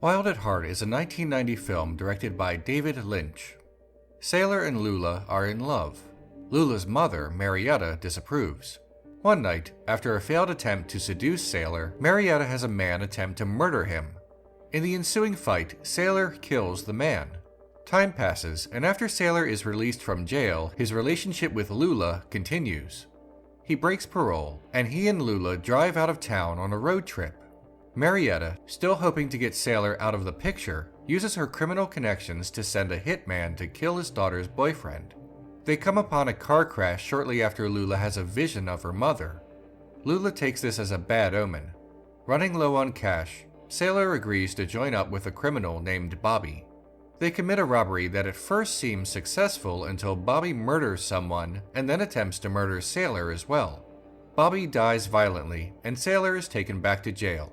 Wild at Heart is a 1990 film directed by David Lynch. Sailor and Lula are in love. Lula's mother, Marietta, disapproves. One night, after a failed attempt to seduce Sailor, Marietta has a man attempt to murder him. In the ensuing fight, Sailor kills the man. Time passes, and after Sailor is released from jail, his relationship with Lula continues. He breaks parole, and he and Lula drive out of town on a road trip. Marietta, still hoping to get Sailor out of the picture, uses her criminal connections to send a hitman to kill his daughter's boyfriend. They come upon a car crash shortly after Lula has a vision of her mother. Lula takes this as a bad omen. Running low on cash, Sailor agrees to join up with a criminal named Bobby. They commit a robbery that at first seems successful until Bobby murders someone and then attempts to murder Sailor as well. Bobby dies violently, and Sailor is taken back to jail.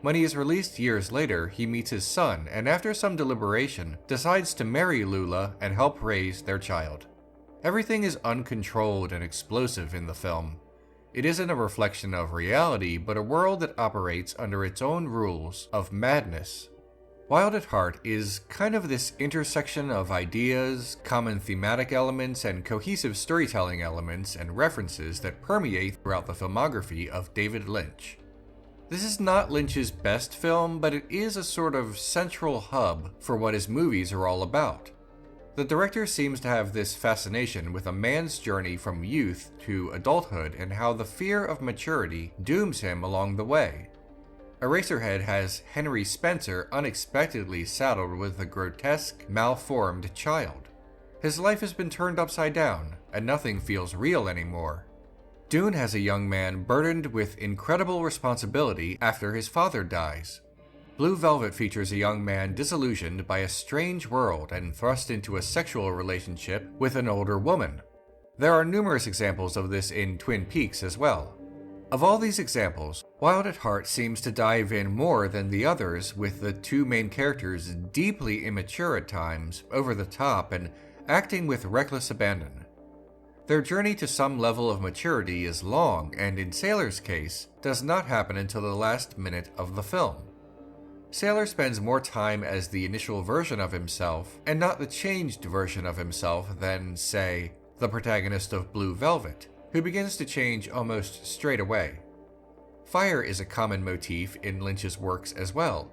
When he is released years later, he meets his son and after some deliberation, decides to marry Lula and help raise their child. Everything is uncontrolled and explosive in the film. It isn't a reflection of reality, but a world that operates under its own rules of madness. Wild at Heart is kind of this intersection of ideas, common thematic elements, and cohesive storytelling elements and references that permeate throughout the filmography of David Lynch. This is not Lynch's best film, but it is a sort of central hub for what his movies are all about. The director seems to have this fascination with a man's journey from youth to adulthood and how the fear of maturity dooms him along the way. Eraserhead has Henry Spencer unexpectedly saddled with a grotesque, malformed child. His life has been turned upside down, and nothing feels real anymore. Dune has a young man burdened with incredible responsibility after his father dies. Blue Velvet features a young man disillusioned by a strange world and thrust into a sexual relationship with an older woman. There are numerous examples of this in Twin Peaks as well. Of all these examples, Wild at Heart seems to dive in more than the others, with the two main characters deeply immature at times, over the top, and acting with reckless abandon. Their journey to some level of maturity is long, and in Sailor's case, does not happen until the last minute of the film. Sailor spends more time as the initial version of himself, and not the changed version of himself than, say, the protagonist of Blue Velvet, who begins to change almost straight away. Fire is a common motif in Lynch's works as well.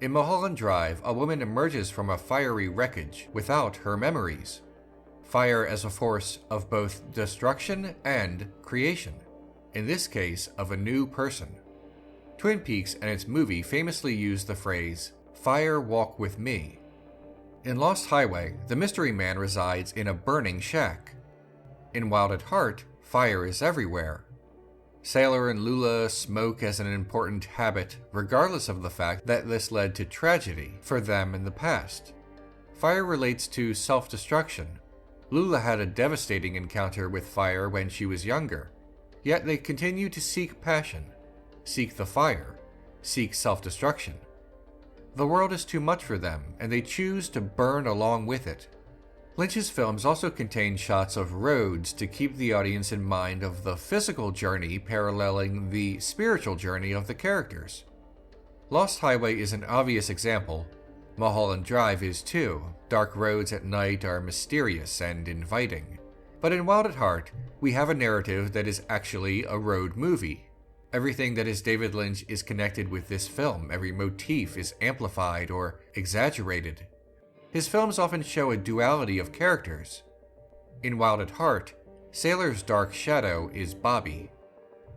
In Mulholland Drive, a woman emerges from a fiery wreckage without her memories. Fire as a force of both destruction and creation, in this case of a new person. Twin Peaks and its movie famously use the phrase, "Fire walk with me." In Lost Highway, the mystery man resides in a burning shack. In Wild at Heart, fire is everywhere. Sailor and Lula smoke as an important habit, regardless of the fact that this led to tragedy for them in the past. Fire relates to self-destruction. Lula had a devastating encounter with fire when she was younger, yet they continue to seek passion, seek the fire, seek self-destruction. The world is too much for them, and they choose to burn along with it. Lynch's films also contain shots of roads to keep the audience in mind of the physical journey paralleling the spiritual journey of the characters. Lost Highway is an obvious example. Mulholland Drive is too. Dark roads at night are mysterious and inviting. But in Wild at Heart, we have a narrative that is actually a road movie. Everything that is David Lynch is connected with this film. Every motif is amplified or exaggerated. His films often show a duality of characters. In Wild at Heart, Sailor's dark shadow is Bobby.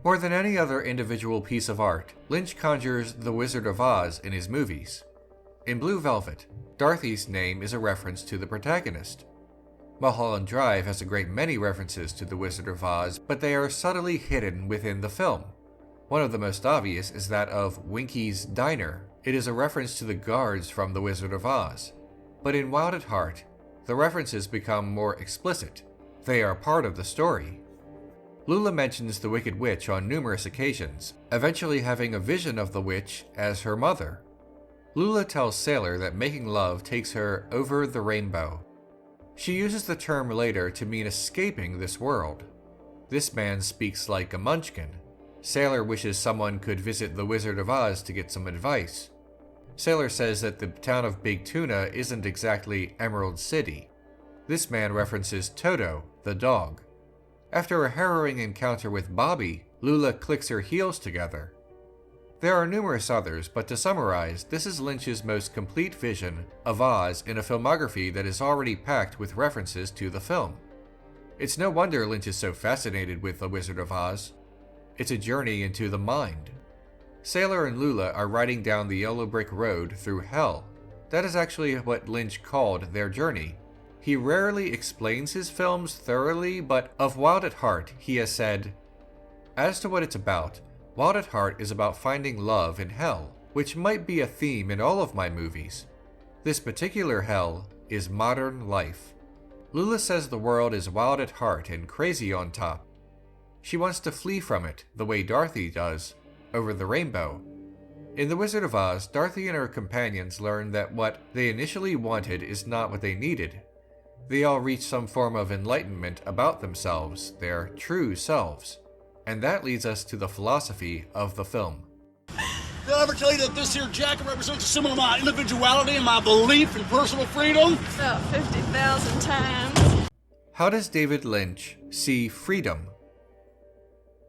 More than any other individual piece of art, Lynch conjures the Wizard of Oz in his movies. In Blue Velvet, Dorothy's name is a reference to the protagonist. Mulholland Drive has a great many references to the Wizard of Oz, but they are subtly hidden within the film. One of the most obvious is that of Winky's Diner. It is a reference to the guards from the Wizard of Oz. But in Wild at Heart, the references become more explicit. They are part of the story. Lula mentions the Wicked Witch on numerous occasions, eventually having a vision of the witch as her mother. Lula tells Sailor that making love takes her over the rainbow. She uses the term later to mean escaping this world. This man speaks like a munchkin. Sailor wishes someone could visit the Wizard of Oz to get some advice. Sailor says that the town of Big Tuna isn't exactly Emerald City. This man references Toto, the dog. After a harrowing encounter with Bobby, Lula clicks her heels together. There are numerous others, but to summarize, this is Lynch's most complete vision of Oz in a filmography that is already packed with references to the film. It's no wonder Lynch is so fascinated with The Wizard of Oz. It's a journey into the mind. Sailor and Lula are riding down the yellow brick road through hell. That is actually what Lynch called their journey. He rarely explains his films thoroughly, but of Wild at Heart, he has said, "As to what it's about, Wild at Heart is about finding love in hell, which might be a theme in all of my movies. This particular hell is modern life." Lula says the world is wild at heart and crazy on top. She wants to flee from it, the way Dorothy does, over the rainbow. In The Wizard of Oz, Dorothy and her companions learn that what they initially wanted is not what they needed. They all reach some form of enlightenment about themselves, their true selves. And that leads us to the philosophy of the film. Did I ever tell you that this here jacket represents a symbol of my individuality and my belief in personal freedom? About 50,000 times. How does David Lynch see freedom?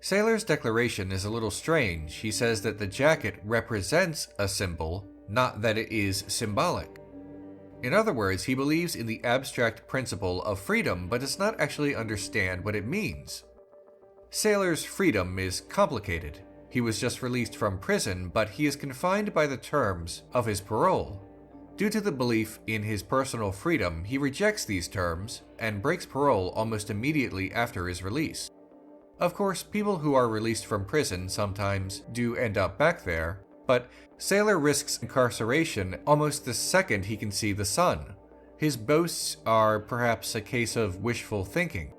Sailor's declaration is a little strange. He says that the jacket represents a symbol, not that it is symbolic. In other words, he believes in the abstract principle of freedom, but does not actually understand what it means. Sailor's freedom is complicated. He was just released from prison, but he is confined by the terms of his parole. Due to the belief in his personal freedom, he rejects these terms and breaks parole almost immediately after his release. Of course, people who are released from prison sometimes do end up back there, but Sailor risks incarceration almost the second he can see the sun. His boasts are perhaps a case of wishful thinking.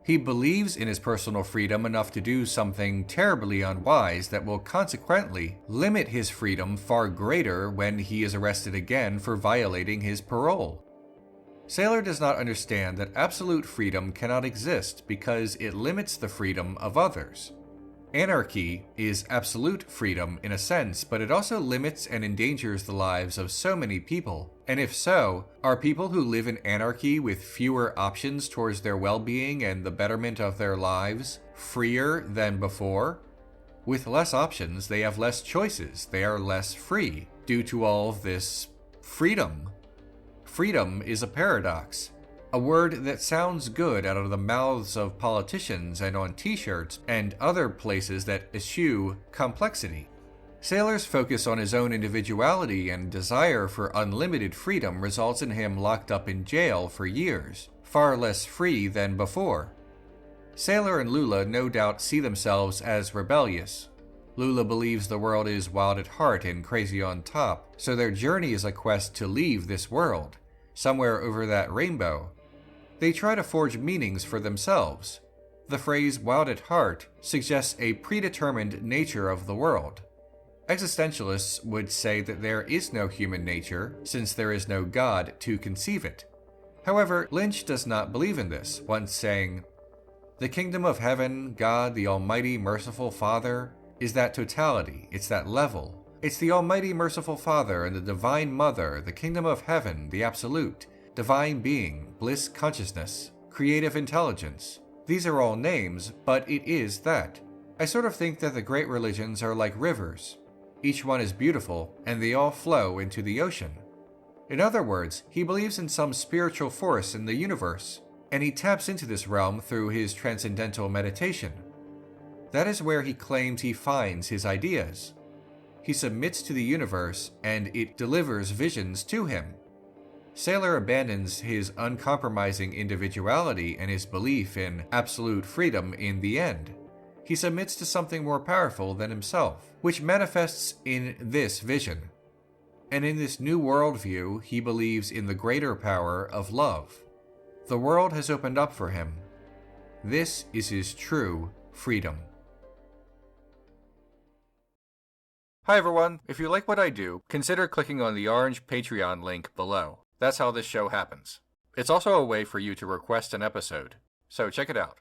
He believes in his personal freedom enough to do something terribly unwise that will consequently limit his freedom far greater when he is arrested again for violating his parole. Sailor does not understand that absolute freedom cannot exist because it limits the freedom of others. Anarchy is absolute freedom in a sense, but it also limits and endangers the lives of so many people. And if so, are people who live in anarchy with fewer options towards their well-being and the betterment of their lives freer than before? With less options, they have less choices. They are less free due to all of this freedom. Freedom is a paradox, a word that sounds good out of the mouths of politicians and on t-shirts and other places that eschew complexity. Sailor's focus on his own individuality and desire for unlimited freedom results in him locked up in jail for years, far less free than before. Sailor and Lula no doubt see themselves as rebellious. Lula believes the world is wild at heart and crazy on top, so their journey is a quest to leave this world, somewhere over that rainbow. They try to forge meanings for themselves. The phrase wild at heart suggests a predetermined nature of the world. Existentialists would say that there is no human nature, since there is no God to conceive it. However, Lynch does not believe in this, once saying, "The kingdom of heaven, God, the almighty merciful Father, is that totality, it's that level. It's the almighty merciful Father and the divine Mother, the kingdom of heaven, the absolute, divine being, bliss consciousness, creative intelligence. These are all names, but it is that. I sort of think that the great religions are like rivers. Each one is beautiful, and they all flow into the ocean." In other words, he believes in some spiritual force in the universe, and he taps into this realm through his transcendental meditation. That is where he claims he finds his ideas. He submits to the universe, and it delivers visions to him. Sailor abandons his uncompromising individuality and his belief in absolute freedom in the end. He submits to something more powerful than himself, which manifests in this vision. And in this new worldview, he believes in the greater power of love. The world has opened up for him. This is his true freedom. Hi everyone, if you like what I do, consider clicking on the orange Patreon link below. That's how this show happens. It's also a way for you to request an episode, so check it out.